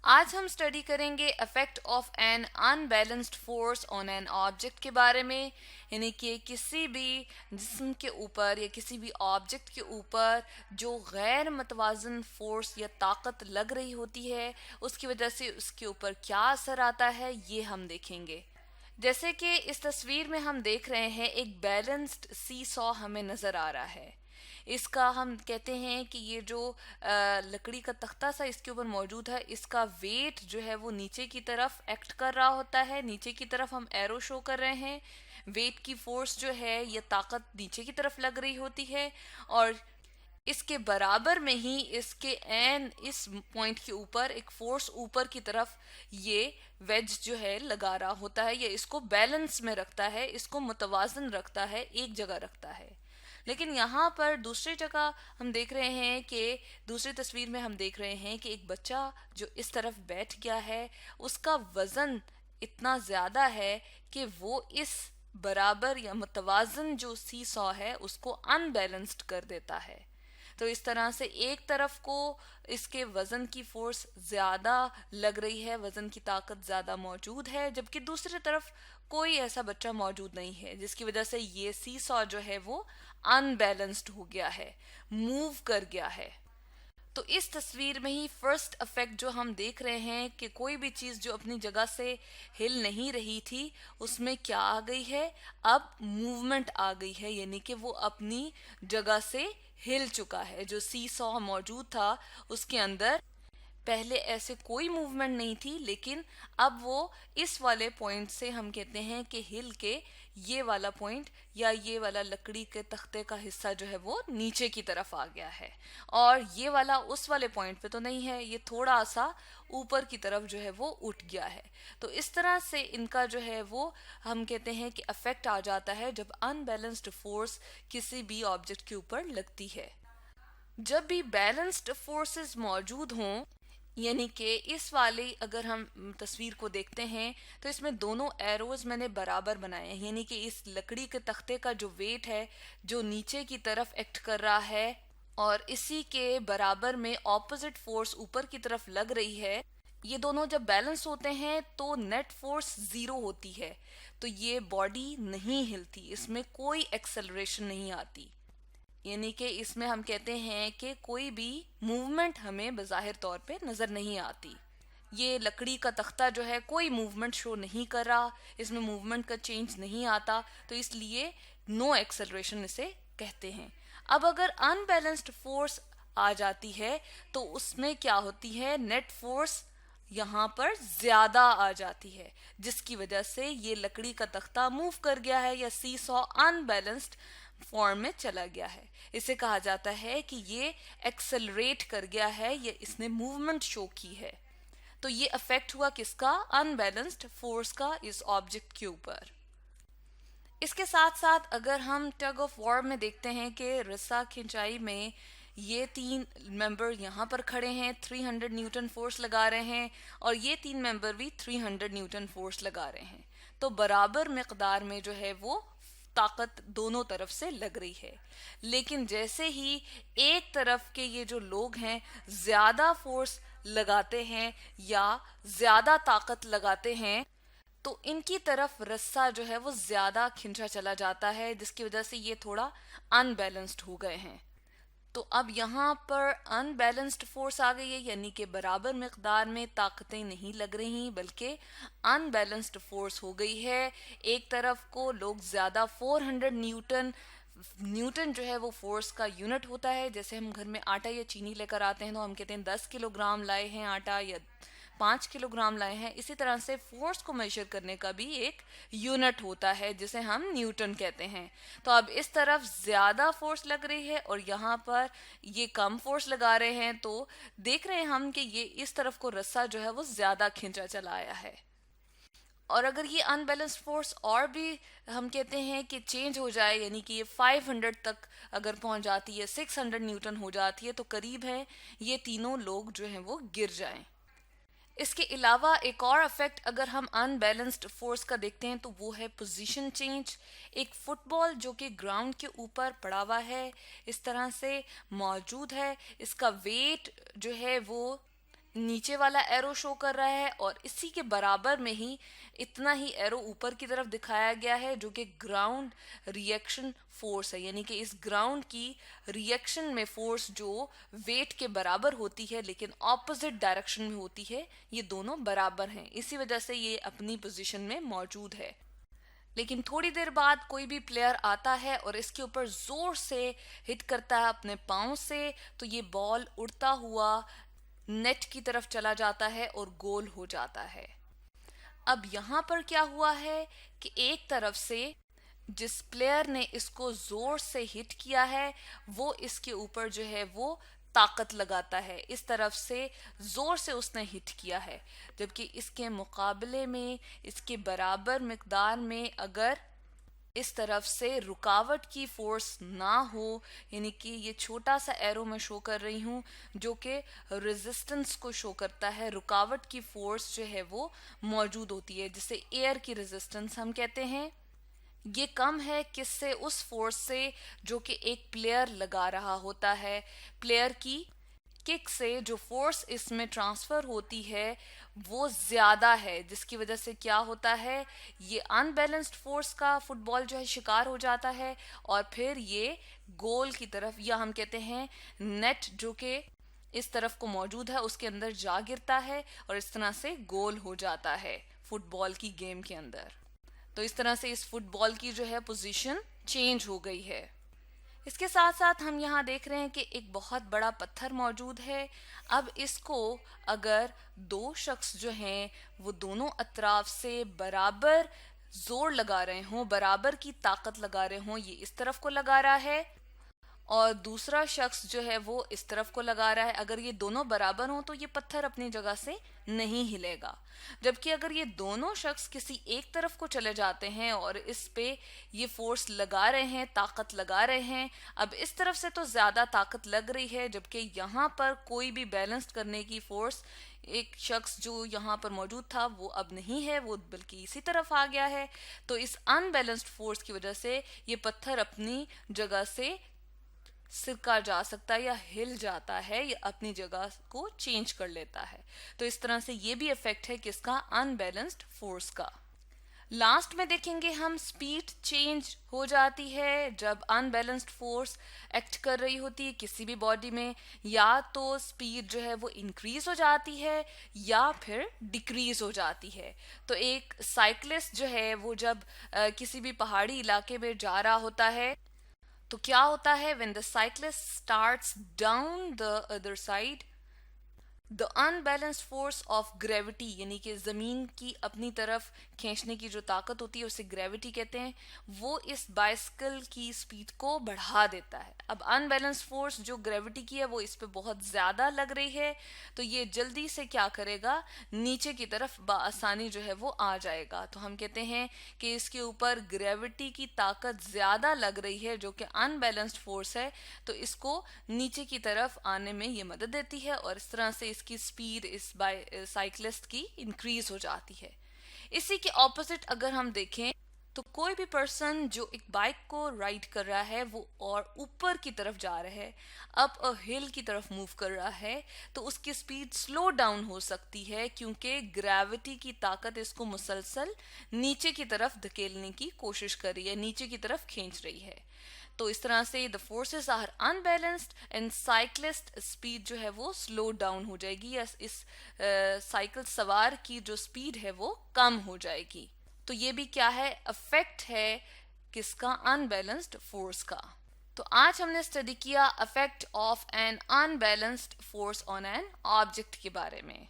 आज हम स्टडी करेंगे effect of N unbalanced force on an object के बारे में। यानी कि किसी भी जिस्म के ऊपर या किसी भी ऑब्जेक्ट के ऊपर जो गैर मतवाजन फोर्स या ताकत लग रही होती है, उसकी वजह से उसके ऊपर क्या असर आता है, ये हम देखेंगे। जैसे कि इस तस्वीर में हम देख रहे हैं, एक बैलेंस्ड सी सॉ हमें नज़र आ रहा है। इसका हम कहते हैं कि ये जो लकड़ी का तख्ता सा इसके ऊपर मौजूद है, इसका वेट जो है वो नीचे की तरफ एक्ट कर रहा होता है। नीचे की तरफ हम एरो शो कर रहे हैं। वेट की फोर्स जो है, ये ताकत नीचे की तरफ लग रही होती है, और इसके बराबर में ही इसके एन इस पॉइंट के ऊपर एक फोर्स ऊपर की तरफ ये वेज जो है लगा रहा होता है। ये इसको बैलेंस में रखता है, इसको मुतवाजन रखता है, एक जगह रखता है। लेकिन यहाँ पर दूसरी जगह हम देख रहे हैं कि दूसरी तस्वीर में हम देख रहे हैं कि एक बच्चा जो इस तरफ बैठ गया है, उसका वजन इतना ज्यादा है कि वो इस बराबर या मुतवाजन जो सी सॉ है उसको अनबैलेंस्ड कर देता है। तो इस तरह से एक तरफ को इसके वजन की फोर्स ज्यादा लग रही है, वजन की ताकत ज्यादा मौजूद है, जबकि दूसरी तरफ कोई ऐसा बच्चा मौजूद नहीं है, जिसकी वजह से ये सी सॉ जो है वो अनबैलेंस्ड हो गया है, मूव कर गया है। तो इस तस्वीर में ही फर्स्ट इफेक्ट जो हम देख रहे हैं कि कोई भी चीज जो अपनी जगह से हिल नहीं रही थी, उसमें क्या आ गई है, अब मूवमेंट आ गई है। यानी कि वो अपनी जगह से हिल चुका है। जो सी सॉ मौजूद था उसके अंदर पहले ऐसे कोई मूवमेंट नहीं थी, लेकिन अब वो इस वाले पॉइंट से हम कहते हैं कि हिल के ये वाला पॉइंट या ये वाला लकड़ी के तख्ते का हिस्सा जो है वो नीचे की तरफ आ गया है, और ये वाला उस वाले पॉइंट पे तो नहीं है, ये थोड़ा सा ऊपर की तरफ जो है वो उठ गया है। तो इस तरह से इनका जो है वो हम कहते हैं कि अफेक्ट आ जाता है जब अनबैलेंस्ड फोर्स किसी भी ऑब्जेक्ट के ऊपर लगती है। जब भी बैलेंस्ड फोर्सेस मौजूद हों, यानी कि इस वाली अगर हम तस्वीर को देखते हैं तो इसमें दोनों एरोज मैंने बराबर बनाए हैं। यानी कि इस लकड़ी के तख्ते का जो वेट है, जो नीचे की तरफ एक्ट कर रहा है, और इसी के बराबर में ऑपोजिट फोर्स ऊपर की तरफ लग रही है, ये दोनों जब बैलेंस होते हैं तो नेट फोर्स जीरो होती है। तो ये बॉडी नहीं हिलती, इसमें कोई एक्सेलरेशन नहीं आती। यानी कि इसमें हम कहते हैं कि कोई भी मूवमेंट हमें बज़ाहिर तौर पे नज़र नहीं आती। ये लकड़ी का तख्ता जो है कोई मूवमेंट शो नहीं कर रहा, इसमें मूवमेंट का चेंज नहीं आता, तो इसलिए नो एक्सेलरेशन इसे कहते हैं। अब अगर अनबैलेंस्ड फोर्स आ जाती है तो उसमें क्या होती है, नेट फोर्स यहाँ पर ज्यादा आ जाती है, जिसकी वजह से ये लकड़ी का तख्ता मूव कर गया है या सी सॉ अनबैलेंस्ड फॉर्म में चला गया है। इसे कहा जाता है कि ये एक्सेलरेट कर गया है, ये इसने मूवमेंट शो की है। तो ये अफेक्ट हुआ किसका, अनबैलेंस्ड फोर्स का इस ऑब्जेक्ट के ऊपर। इसके साथ साथ अगर हम टग ऑफ वॉर में देखते हैं कि रस्सा खिंचाई में ये तीन मेंबर यहाँ पर खड़े हैं, 300 न्यूटन फोर्स लगा रहे हैं, और ये तीन मेंबर भी 300 न्यूटन फोर्स लगा रहे हैं। तो बराबर मिकदार में जो है वो ताकत दोनों तरफ से लग रही है। लेकिन जैसे ही एक तरफ के ये जो लोग हैं ज्यादा फोर्स लगाते हैं या ज्यादा ताकत लगाते हैं, तो इनकी तरफ रस्सा जो है वो ज्यादा खिंचा चला जाता है, जिसकी वजह से ये थोड़ा अनबैलेंस्ड हो गए हैं। तो अब यहाँ पर अनबैलेंस्ड फोर्स आ गई है, यानी कि बराबर मिकदार में ताकतें नहीं लग रही, बल्कि अनबैलेंस्ड फोर्स हो गई है। एक तरफ को लोग ज्यादा 400 न्यूटन, न्यूटन जो है वो फोर्स का यूनिट होता है। जैसे हम घर में आटा या चीनी लेकर आते हैं तो हम कहते हैं 10 किलोग्राम लाए हैं आटा, या 5 किलोग्राम लाए हैं। इसी तरह से फोर्स को मेजर करने का भी एक यूनिट होता है जिसे हम न्यूटन कहते हैं। तो अब इस तरफ ज्यादा फोर्स लग रही है और यहाँ पर ये कम फोर्स लगा रहे हैं, तो देख रहे हैं हम कि ये इस तरफ को रस्सा जो है वो ज्यादा खींचा चला आया है। और अगर ये अनबैलेंस्ड फोर्स और भी हम कहते हैं कि चेंज हो जाए, यानी कि ये 500 तक अगर पहुंच जाती है, 600 न्यूटन हो जाती है, तो करीब है ये तीनों लोग जो हैं वो गिर जाएं। इसके अलावा एक और इफेक्ट अगर हम अनबैलेंस्ड फोर्स का देखते हैं तो वो है पोजीशन चेंज। एक फुटबॉल जो कि ग्राउंड के ऊपर पड़ा हुआ है, इस तरह से मौजूद है, इसका वेट जो है वो नीचे वाला एरो शो कर रहा है और इसी के बराबर में ही इतना ही एरो ऊपर की तरफ दिखाया गया है जो कि ग्राउंड रिएक्शन फोर्स है, यानी कि इस ग्राउंड की रिएक्शन में फोर्स जो वेट के बराबर होती है लेकिन ऑपोजिट डायरेक्शन में होती है, ये दोनों बराबर हैं, इसी वजह से ये अपनी पोजीशन में मौजूद है। लेकिन थोड़ी देर बाद कोई भी प्लेयर आता है और इसके ऊपर जोर से हिट करता है अपने पाँव से, तो ये बॉल उड़ता हुआ नेट की तरफ चला जाता है और गोल हो जाता है। अब यहाँ पर क्या हुआ है कि एक तरफ से जिस प्लेयर ने इसको जोर से हिट किया है वो इसके ऊपर जो है वो ताकत लगाता है, इस तरफ से जोर से उसने हिट किया है, जबकि इसके मुकाबले में इसके बराबर मिकदार में अगर इस तरफ से रुकावट की फोर्स ना हो, यानी कि ये छोटा सा एरो मैं शो कर रही हूँ जो कि रेजिस्टेंस को शो करता है, रुकावट की फोर्स जो है वो मौजूद होती है, जिसे एयर की रेजिस्टेंस हम कहते हैं, ये कम है किससे, उस फोर्स से जो कि एक प्लेयर लगा रहा होता है। प्लेयर की किक से जो फोर्स इसमें ट्रांसफर होती है वो ज्यादा है, जिसकी वजह से क्या होता है, ये अनबैलेंस्ड फोर्स का फुटबॉल जो है शिकार हो जाता है और फिर ये गोल की तरफ, या हम कहते हैं नेट जो कि इस तरफ को मौजूद है उसके अंदर जा गिरता है और इस तरह से गोल हो जाता है फुटबॉल की गेम के अंदर। तो इस तरह से इस फुटबॉल की जो है पोजीशन चेंज हो गई है। इसके साथ साथ हम यहाँ देख रहे हैं कि एक बहुत बड़ा पत्थर मौजूद है। अब इसको अगर दो शख्स जो हैं वो दोनों अतराफ से बराबर जोर लगा रहे हों, बराबर की ताकत लगा रहे हों, ये इस तरफ को लगा रहा है और दूसरा शख्स जो है वो इस तरफ को लगा रहा है, अगर ये दोनों बराबर हों तो ये पत्थर अपनी जगह से नहीं हिलेगा। जबकि अगर ये दोनों शख्स किसी एक तरफ को चले जाते हैं और इस पे ये फोर्स लगा रहे हैं, ताकत लगा रहे हैं, अब इस तरफ से तो ज्यादा ताकत लग रही है जबकि यहाँ पर कोई भी बैलेंस करने की फोर्स, एक शख्स जो यहाँ पर मौजूद था वो अब नहीं है, वो बल्कि इसी तरफ आ गया है। तो इस अनबैलेंस्ड फोर्स की वजह से ये पत्थर अपनी जगह से सिरका जा सकता है या हिल जाता है या अपनी जगह को चेंज कर लेता है। तो इस तरह से ये भी इफेक्ट है किसका, अनबैलेंस्ड फोर्स का। लास्ट में देखेंगे हम स्पीड चेंज हो जाती है जब अनबैलेंस्ड फोर्स एक्ट कर रही होती है किसी भी बॉडी में, या तो स्पीड जो है वो इंक्रीज हो जाती है या फिर डिक्रीज हो जाती है। तो एक साइकिलिस्ट जो है वो जब किसी भी पहाड़ी इलाके में जा रहा होता है तो क्या होता है, when the cyclist starts down the other side, the unbalanced force of gravity, यानी कि ज़मीन की अपनी तरफ खींचने की जो ताकत होती है उसे ग्रेविटी कहते हैं, वो इस बाइसिकल की स्पीड को बढ़ा देता है। अब अनबैलेंस्ड फोर्स जो ग्रेविटी की है वो इस पे बहुत ज़्यादा लग रही है, तो ये जल्दी से क्या करेगा, नीचे की तरफ बआसानी जो है वो आ जाएगा। तो हम कहते हैं कि इसके ऊपर ग्रेविटी की ताकत ज़्यादा लग रही है जो कि अनबैलेंस्ड फोर्स है, तो इसको नीचे की तरफ आने में ये मदद देती है और इस तरह से इसकी स्पीड इस साइकिलिस्ट की इंक्रीज हो जाती है। इसी के ऑपोजिट अगर हम देखें तो कोई भी पर्सन जो एक बाइक को राइड कर रहा है वो और ऊपर की तरफ जा रहा है, अप अ हिल की तरफ मूव कर रहा है, तो उसकी स्पीड स्लो डाउन हो सकती है क्योंकि ग्रेविटी की ताकत इसको मुसलसल नीचे की तरफ धकेलने की कोशिश कर रही है, नीचे की तरफ खींच रही है। तो इस तरह से the forces are unbalanced and cyclist speed जो है वो स्लो डाउन हो जाएगी, या इस साइकिल सवार की जो स्पीड है वो कम हो जाएगी। तो ये भी क्या है, अफेक्ट है किसका, अनबैलेंस्ड फोर्स का। तो आज हमने स्टडी किया affect of N unbalanced force on an object के बारे में।